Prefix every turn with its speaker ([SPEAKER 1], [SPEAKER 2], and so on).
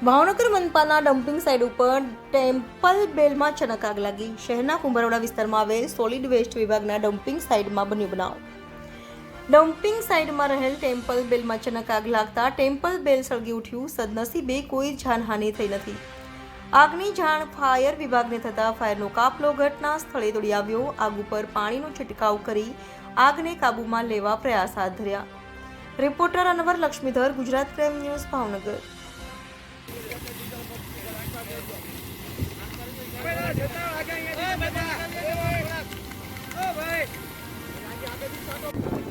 [SPEAKER 1] Bhavnagar મનપાના dumping site ઉપર temple બેલમાં અચાનક આગ લાગી. શહેરના કુંભારવાડા વિસ્તારમાં આવેલ સોલિડ વેસ્ટ વિભાગના ડમ્પિંગ સાઇટમાં બન્યો બનાવ. ડમ્પિંગ સાઇટમાં રહેલ ટેમ્પલ બેલમાં અચાનક આગ લાગતા ટેમ્પલ બેલ સળગી ઉઠ્યું. સદનસીબે કોઈ જાનહાનિ થઈ નથી. આગની જાણ ફાયર વિભાગને થતાં ફાયરનો કાફલો ઘટના સ્થળે દોડી આવ્યો. આગ ઉપર પાણીનો છંટકાવ કરી આગને કાબૂમાં લેવા પ્રયાસ હાથ ધર્યા. Reporter Anwar Laxmidhar, Gujarat crime news, Bhavnagar.
[SPEAKER 2] ભાઈ